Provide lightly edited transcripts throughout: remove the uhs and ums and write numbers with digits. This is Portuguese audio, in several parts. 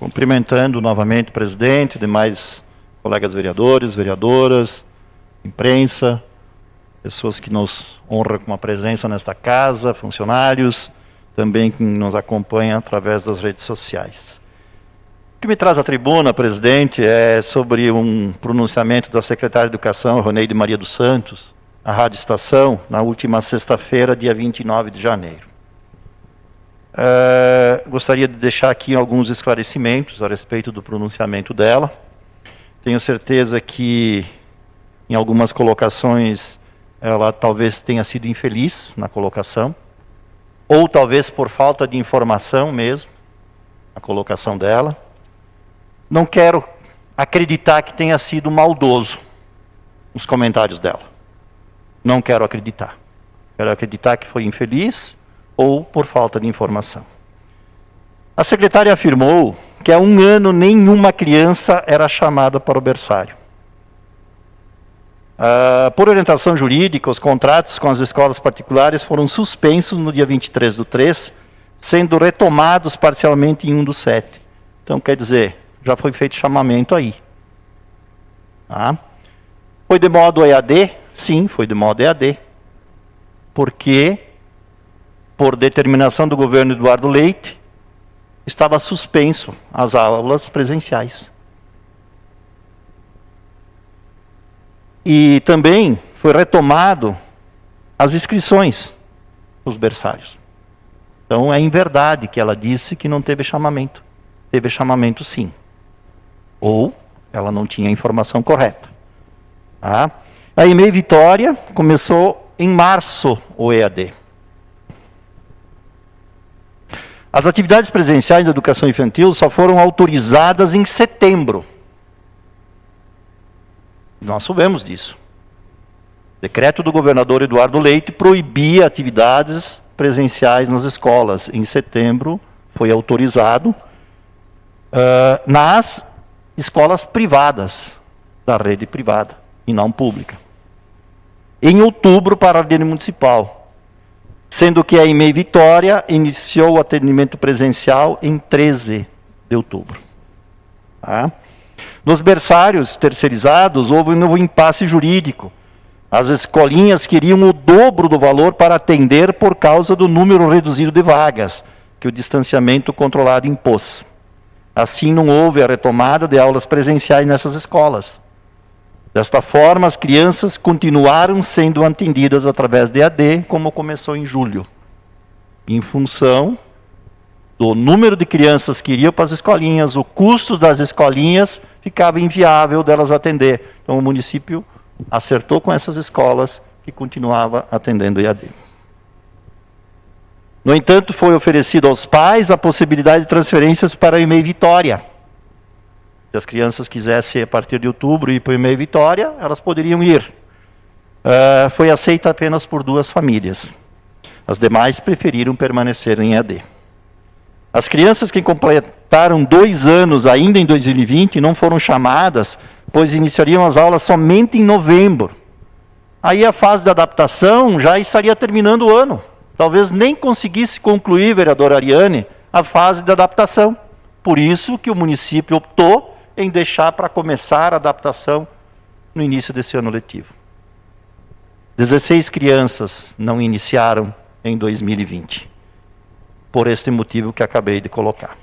Cumprimentando novamente o presidente, demais colegas vereadores, vereadoras, imprensa, pessoas que nos honram com a presença nesta casa, funcionários, também que nos acompanham através das redes sociais. O que me traz à tribuna, presidente, é sobre um pronunciamento da secretária de Educação, Roneide Maria dos Santos, à Rádio Estação, na última sexta-feira, dia 29 de janeiro. Gostaria de deixar aqui alguns esclarecimentos a respeito do pronunciamento dela. Tenho certeza que em algumas colocações ela talvez tenha sido infeliz na colocação, ou talvez por falta de informação mesmo, a colocação dela. Não quero acreditar que tenha sido maldoso os comentários dela. Não quero acreditar. Quero acreditar que foi infeliz ou por falta de informação. A secretária afirmou que há 1 ano nenhuma criança era chamada para o berçário. Por orientação jurídica, os contratos com as escolas particulares foram suspensos no dia 23/3, sendo retomados parcialmente em 1/7. Então, quer dizer, já foi feito chamamento aí. Tá? Foi de modo EAD? Sim, foi de modo EAD. Porque, por determinação do governo Eduardo Leite, estava suspenso as aulas presenciais. E também foi retomado as inscrições dos berçários. Então é em verdade que ela disse que não teve chamamento. Teve chamamento sim. Ou ela não tinha a informação correta. Tá? A EMEI Vitória começou em março o EAD. As atividades presenciais da educação infantil só foram autorizadas em setembro. Nós soubemos disso. O decreto do governador Eduardo Leite proibia atividades presenciais nas escolas. Em setembro foi autorizado nas escolas privadas, da rede privada e não pública. Em outubro para a rede municipal. Sendo que a EMEI Vitória iniciou o atendimento presencial em 13 de outubro. Tá? Nos berçários terceirizados, houve um novo impasse jurídico. As escolinhas queriam o dobro do valor para atender por causa do número reduzido de vagas, que o distanciamento controlado impôs. Assim, não houve a retomada de aulas presenciais nessas escolas. Desta forma, as crianças continuaram sendo atendidas através de EAD, como começou em julho. Em função do número de crianças que iriam para as escolinhas, o custo das escolinhas ficava inviável delas atender. Então o município acertou com essas escolas que continuava atendendo EAD. No entanto, foi oferecido aos pais a possibilidade de transferências para a EMEI Vitória. Se as crianças quisessem, a partir de outubro, ir para o EMEI Vitória, elas poderiam ir. Foi aceita apenas por 2 famílias. As demais preferiram permanecer em EAD. As crianças que completaram 2 anos ainda em 2020 não foram chamadas, pois iniciariam as aulas somente em novembro. Aí a fase de adaptação já estaria terminando o ano. Talvez nem conseguisse concluir, vereadora Ariane, a fase de adaptação. Por isso que o município optou em deixar para começar a adaptação no início desse ano letivo. 16 crianças não iniciaram em 2020, por este motivo que acabei de colocar.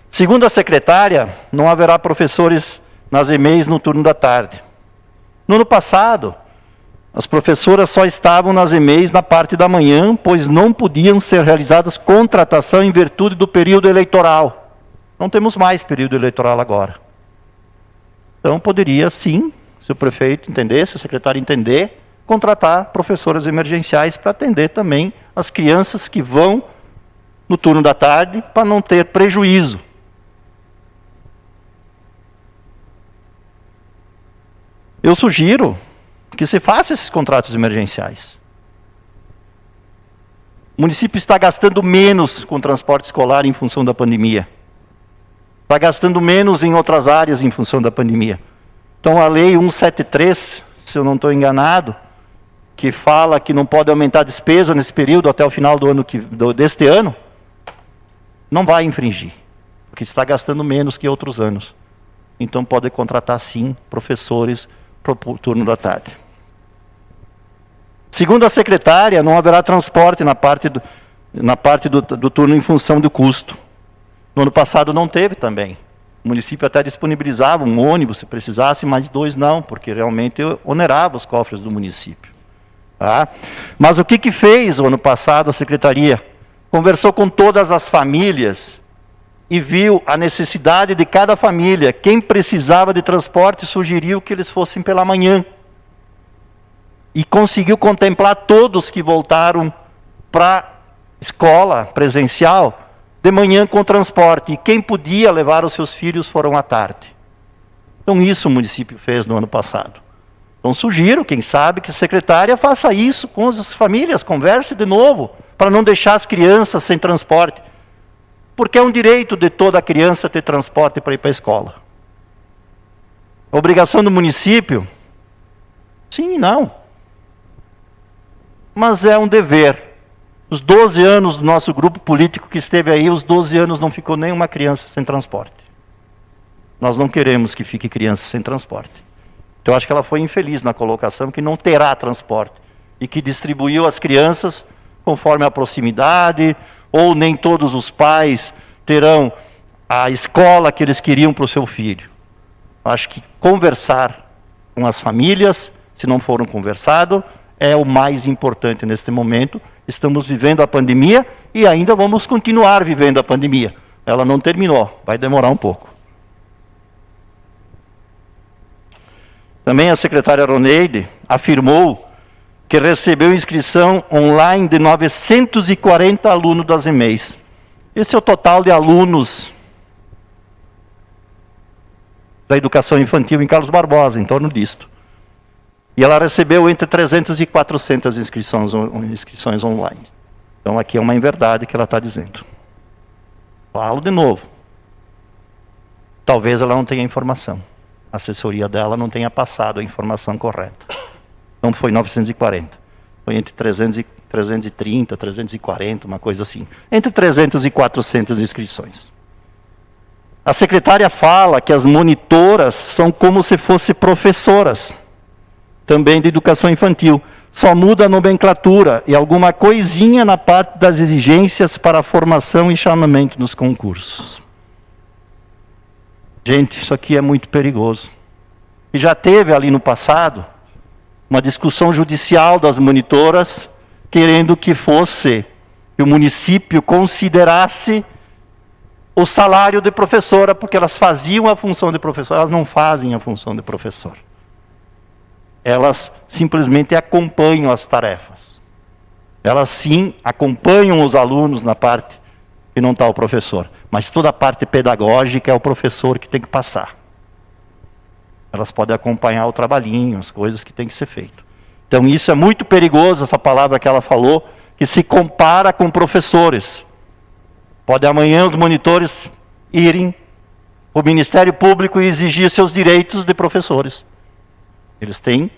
Segundo a secretária, não haverá professores nas EMEIs no turno da tarde. No ano passado, as professoras só estavam nas EMEIs na parte da manhã, pois não podiam ser realizadas contratação em virtude do período eleitoral. Não temos mais período eleitoral agora. Então poderia sim, se o prefeito entender, se a secretária entender, contratar professoras emergenciais para atender também as crianças que vão no turno da tarde, para não ter prejuízo. Eu sugiro que se faça esses contratos emergenciais. O município está gastando menos com transporte escolar em função da pandemia. Está gastando menos em outras áreas em função da pandemia. Então a lei 173, se eu não estou enganado, que fala que não pode aumentar a despesa nesse período até o final do ano deste ano, não vai infringir. porque está gastando menos que outros anos. Então pode contratar sim professores para o turno da tarde. Segundo a secretária, não haverá transporte na parte do turno em função do custo. No ano passado não teve também. O município até disponibilizava um ônibus se precisasse, mas 2 não, porque realmente onerava os cofres do município. Tá? Mas o que fez o ano passado a secretaria? Conversou com todas as famílias e viu a necessidade de cada família. Quem precisava de transporte sugeriu que eles fossem pela manhã. E conseguiu contemplar todos que voltaram para a escola presencial de manhã com transporte. E quem podia levar os seus filhos foram à tarde. Então isso o município fez no ano passado. Então sugiro, quem sabe, que a secretária faça isso com as famílias, converse de novo, para não deixar as crianças sem transporte. Porque é um direito de toda criança ter transporte para ir para a escola. A obrigação do município? Sim e não. Mas é um dever. Os 12 anos do nosso grupo político que esteve aí, os 12 anos não ficou nenhuma criança sem transporte. Nós não queremos que fique criança sem transporte. Então, eu acho que ela foi infeliz na colocação, que não terá transporte. E que distribuiu as crianças conforme a proximidade, ou nem todos os pais terão a escola que eles queriam para o seu filho. Eu acho que conversar com as famílias, se não foram conversado, é o mais importante neste momento. Estamos vivendo a pandemia e ainda vamos continuar vivendo a pandemia. Ela não terminou, vai demorar um pouco. Também a secretária Roneide afirmou que recebeu inscrição online de 940 alunos das EMEIs. Esse é o total de alunos da educação infantil em Carlos Barbosa, em torno disto. E ela recebeu entre 300 e 400 inscrições online. Então aqui é uma inverdade que ela está dizendo. Falo de novo. Talvez ela não tenha informação. A assessoria dela não tenha passado a informação correta. Não foi 940. Foi entre 330, 340, uma coisa assim. Entre 300 e 400 inscrições. A secretária fala que as monitoras são como se fossem professoras. Também de educação infantil. Só muda a nomenclatura e alguma coisinha na parte das exigências para a formação e chamamento nos concursos. Gente, isso aqui é muito perigoso. E já teve ali no passado uma discussão judicial das monitoras, querendo que o município considerasse o salário de professora, porque elas faziam a função de professora, elas não fazem a função de professor. Elas simplesmente acompanham as tarefas. Elas sim acompanham os alunos na parte que não está o professor. Mas toda a parte pedagógica é o professor que tem que passar. Elas podem acompanhar o trabalhinho, as coisas que tem que ser feito. Então isso é muito perigoso, essa palavra que ela falou, que se compara com professores. Pode amanhã os monitores irem ao Ministério Público e exigir seus direitos de professores. Eles têm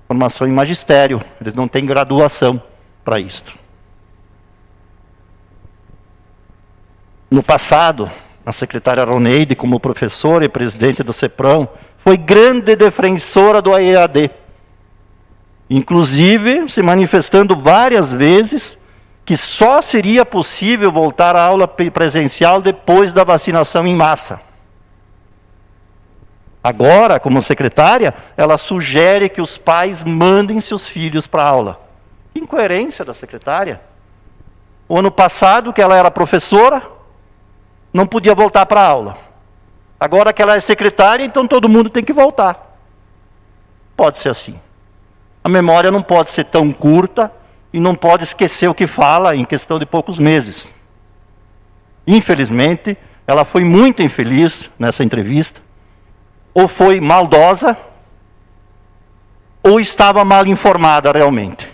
formação em magistério, eles não têm graduação para isto. No passado, a secretária Roneide, como professora e presidente do CEPRAM, foi grande defensora do EAD. Inclusive, se manifestando várias vezes que só seria possível voltar à aula presencial depois da vacinação em massa. Agora, como secretária, ela sugere que os pais mandem seus filhos para a aula. Que incoerência da secretária. O ano passado, que ela era professora, não podia voltar para a aula. Agora que ela é secretária, então todo mundo tem que voltar. Pode ser assim. A memória não pode ser tão curta e não pode esquecer o que fala em questão de poucos meses. Infelizmente, ela foi muito infeliz nessa entrevista. Ou foi maldosa, ou estava mal informada realmente.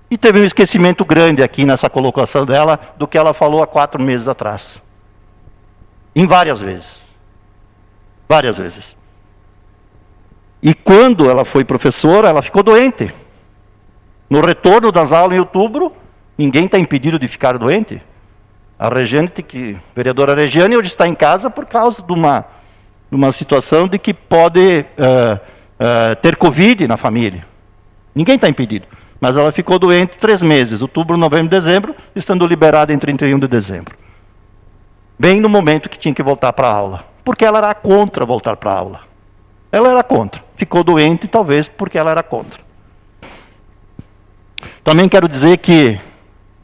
E teve um esquecimento grande aqui nessa colocação dela do que ela falou há 4 meses atrás. Em várias vezes. Várias vezes. E quando ela foi professora, ela ficou doente. No retorno das aulas em outubro, ninguém está impedido de ficar doente. A Regiane, a vereadora Regiane, hoje está em casa por causa de uma situação de que pode ter Covid na família. Ninguém está impedido. Mas ela ficou doente 3 meses, outubro, novembro, dezembro, estando liberada em 31 de dezembro. Bem no momento que tinha que voltar para a aula. Porque ela era contra voltar para a aula. Ela era contra. Ficou doente, talvez, porque ela era contra. Também quero dizer que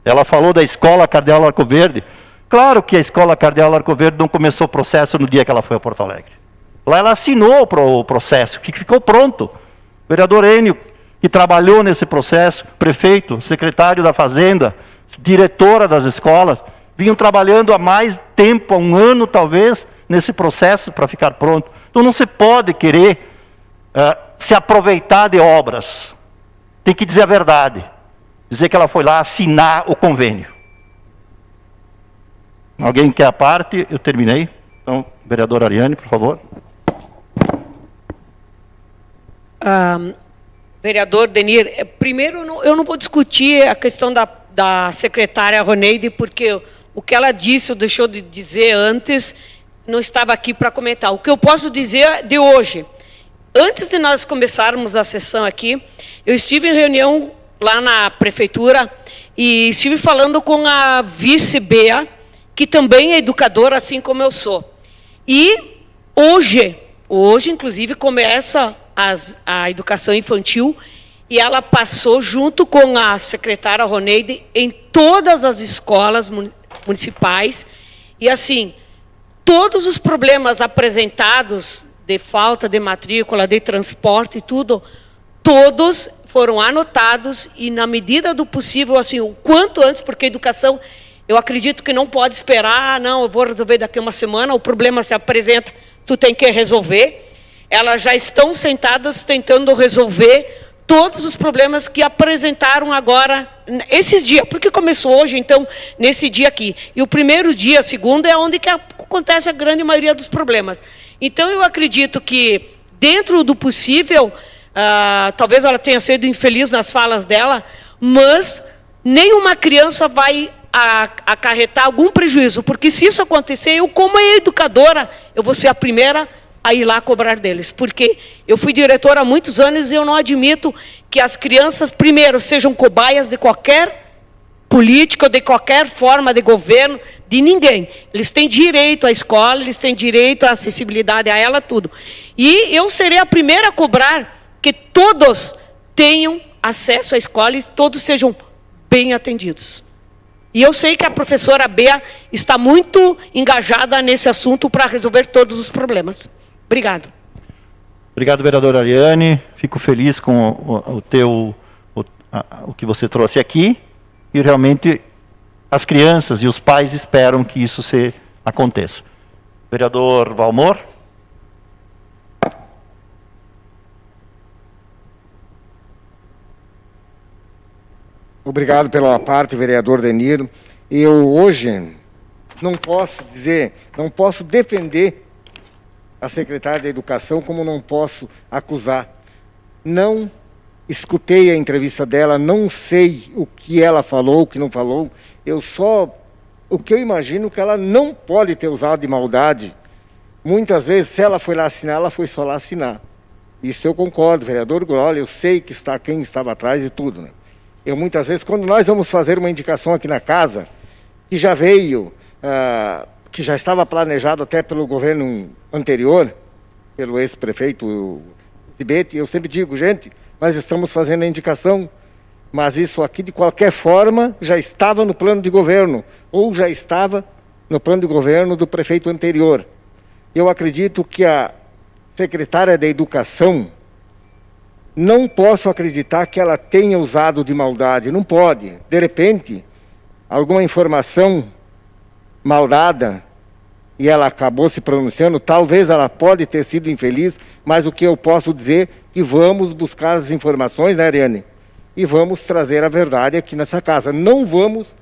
ela falou da Escola Cardeal Arcoverde. Claro que a Escola Cardeal Arcoverde não começou o processo no dia que ela foi a Porto Alegre. Lá ela assinou o processo, que ficou pronto. O vereador Enio, que trabalhou nesse processo, prefeito, secretário da Fazenda, diretora das escolas, vinham trabalhando há mais tempo, há 1 ano talvez, nesse processo para ficar pronto. Então não se pode querer se aproveitar de obras. Tem que dizer a verdade. Dizer que ela foi lá assinar o convênio. Alguém quer a parte? Eu terminei. Então, vereadora Ariane, por favor. Vereador Denir, primeiro eu não vou discutir a questão da secretária Roneide, porque o que ela disse ou deixou de dizer antes, não estava aqui para comentar. O que eu posso dizer de hoje, antes de nós começarmos a sessão aqui, eu estive em reunião lá na prefeitura e estive falando com a vice-Bea, que também é educadora, assim como eu sou. E hoje inclusive, começa a educação infantil e ela passou junto com a secretária Roneide em todas as escolas municipais e assim, todos os problemas apresentados de falta de matrícula, de transporte e tudo, todos foram anotados e na medida do possível, assim, o quanto antes, porque a educação, eu acredito que não pode esperar, não, eu vou resolver daqui a 1 semana, o problema se apresenta, tu tem que resolver. Elas já estão sentadas tentando resolver todos os problemas que apresentaram agora, esses dias, porque começou hoje, então, nesse dia aqui. E o primeiro dia, segundo, é onde que acontece a grande maioria dos problemas. Então, eu acredito que, dentro do possível, talvez ela tenha sido infeliz nas falas dela, mas nenhuma criança vai acarretar algum prejuízo, porque se isso acontecer, eu, como educadora, eu vou ser a primeira a ir lá cobrar deles, porque eu fui diretora há muitos anos e eu não admito que as crianças, primeiro, sejam cobaias de qualquer política, de qualquer forma de governo, de ninguém. Eles têm direito à escola, eles têm direito à acessibilidade a ela, tudo. E eu serei a primeira a cobrar que todos tenham acesso à escola e todos sejam bem atendidos. E eu sei que a professora Bea está muito engajada nesse assunto para resolver todos os problemas. Obrigado. Obrigado, vereadora Ariane. Fico feliz com o que você trouxe aqui. E realmente as crianças e os pais esperam que isso aconteça. Vereador Valmor. Obrigado pela parte, vereador Denir. Eu hoje não posso defender a secretária da Educação, como não posso acusar. Não escutei a entrevista dela, não sei o que ela falou, o que não falou. O que eu imagino que ela não pode ter usado de maldade. Muitas vezes, se ela foi lá assinar, ela foi só lá assinar. Isso eu concordo, vereador Goroli, eu sei que está quem estava atrás e tudo, né? Eu, muitas vezes, quando nós vamos fazer uma indicação aqui na casa, que já veio, que já estava planejado até pelo governo anterior, pelo ex-prefeito Zibete, eu sempre digo, gente, nós estamos fazendo a indicação, mas isso aqui, de qualquer forma, já estava no plano de governo, ou já estava no plano de governo do prefeito anterior. Eu acredito que a secretária da Educação, não posso acreditar que ela tenha usado de maldade, não pode. De repente, alguma informação mal dada, e ela acabou se pronunciando, talvez ela pode ter sido infeliz, mas o que eu posso dizer é que vamos buscar as informações, né, Ariane? E vamos trazer a verdade aqui nessa casa. Não vamos,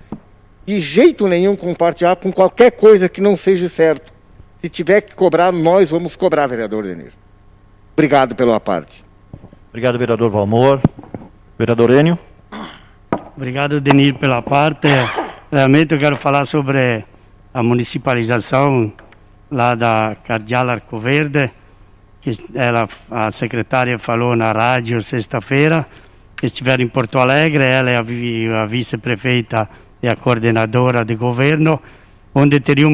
de jeito nenhum, compartilhar com qualquer coisa que não seja certo. Se tiver que cobrar, nós vamos cobrar, vereador Denir. Obrigado pela parte. Obrigado, vereador Valmor. Vereador Enio. Obrigado, Denir, pela parte. Realmente eu quero falar sobre a municipalização lá da Cardeal Arco Verde, que a secretária falou na rádio sexta-feira. Estiveram em Porto Alegre, ela é a vice-prefeita e a coordenadora de governo, onde teriam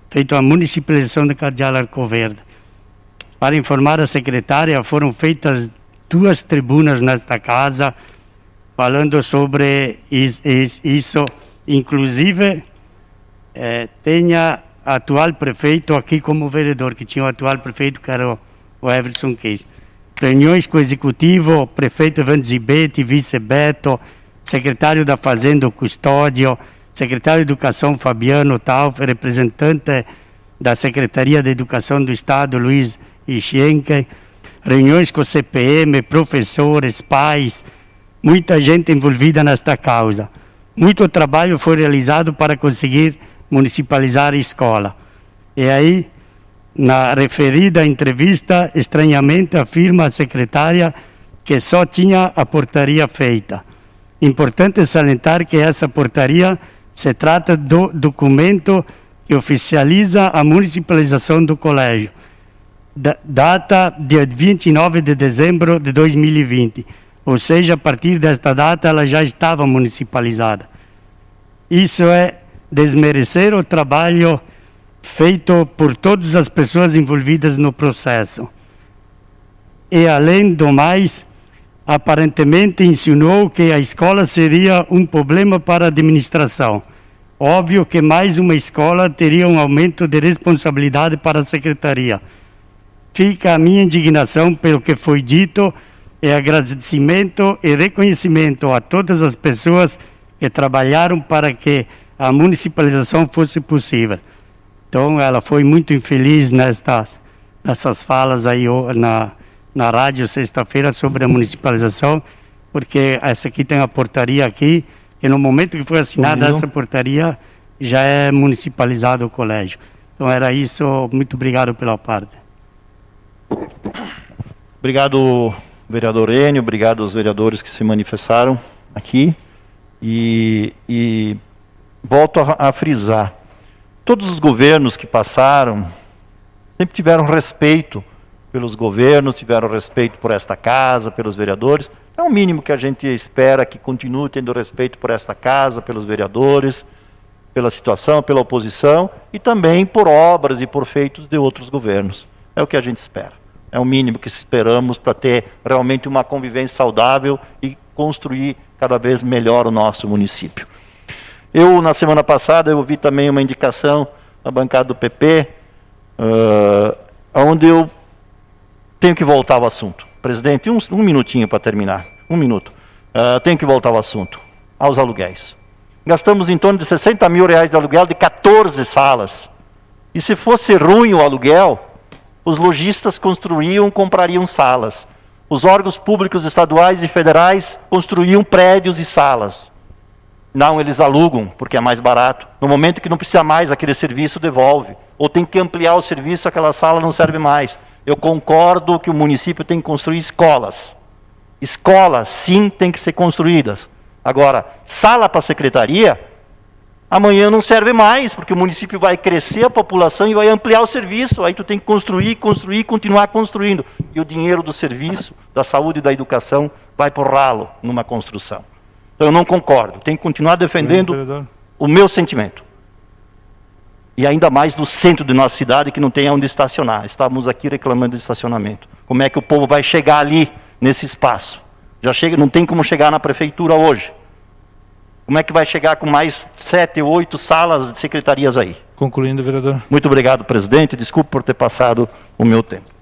feito a municipalização da Cardeal Arco Verde. Para informar a secretária, foram feitas 2 tribunas nesta casa, falando sobre isso. Inclusive, tenha atual prefeito aqui como vereador, que tinha o atual prefeito, que era o Everson Case. Reuniões com o executivo, prefeito Evandro Zibetti, vice Beto, secretário da Fazenda, Custódio, secretário de Educação, Fabiano Tauf, representante da Secretaria de Educação do Estado, Luiz Ixenque, reuniões com o CPM, professores, pais, muita gente envolvida nesta causa. Muito trabalho foi realizado para conseguir municipalizar a escola. E aí, na referida entrevista, estranhamente afirma a secretária que só tinha a portaria feita. Importante salientar que essa portaria se trata do documento que oficializa a municipalização do colégio. Data dia 29 de dezembro de 2020. Ou seja, a partir desta data ela já estava municipalizada. Isso é desmerecer o trabalho feito por todas as pessoas envolvidas no processo. E, além do mais, aparentemente insinuou que a escola seria um problema para a administração. Óbvio que mais uma escola teria um aumento de responsabilidade para a secretaria. Fica a minha indignação pelo que foi dito e agradecimento e reconhecimento a todas as pessoas que trabalharam para que a municipalização fosse possível. Então, ela foi muito infeliz nessas falas aí na rádio sexta-feira sobre a municipalização, porque essa aqui tem a portaria aqui, que no momento que foi assinada essa portaria, já é municipalizado o colégio. Então, era isso. Muito obrigado pela parte. Obrigado, vereador Enio, obrigado aos vereadores que se manifestaram aqui. E volto a frisar, todos os governos que passaram sempre tiveram respeito pelos governos, tiveram respeito por esta casa, pelos vereadores. É o mínimo que a gente espera, que continue tendo respeito por esta casa, pelos vereadores, pela situação, pela oposição, e também por obras e por feitos de outros governos. É o que a gente espera. É o mínimo que esperamos para ter realmente uma convivência saudável e construir cada vez melhor o nosso município. Eu, na semana passada, eu ouvi também uma indicação na bancada do PP, onde eu tenho que voltar ao assunto. Presidente, um minutinho para terminar. Um minuto. Tenho que voltar ao assunto. Aos aluguéis. Gastamos em torno de R$60 mil de aluguel de 14 salas. E se fosse ruim o aluguel, os lojistas comprariam salas. Os órgãos públicos estaduais e federais construíam prédios e salas. Não, eles alugam, porque é mais barato. No momento que não precisa mais, aquele serviço devolve. Ou tem que ampliar o serviço, aquela sala não serve mais. Eu concordo que o município tem que construir escolas. Escolas, sim, tem que ser construídas. Agora, sala para a secretaria, amanhã não serve mais, porque o município vai crescer a população e vai ampliar o serviço. Aí tu tem que construir, continuar construindo. E o dinheiro do serviço, da saúde e da educação vai por ralo numa construção. Então eu não concordo. Tenho que continuar defendendo o meu sentimento. E ainda mais no centro de nossa cidade, que não tem onde estacionar. Estávamos aqui reclamando de estacionamento. Como é que o povo vai chegar ali, nesse espaço? Não tem como chegar na prefeitura hoje. Como é que vai chegar com mais 7, 8 salas de secretarias aí? Concluindo, vereador. Muito obrigado, presidente. Desculpe por ter passado o meu tempo.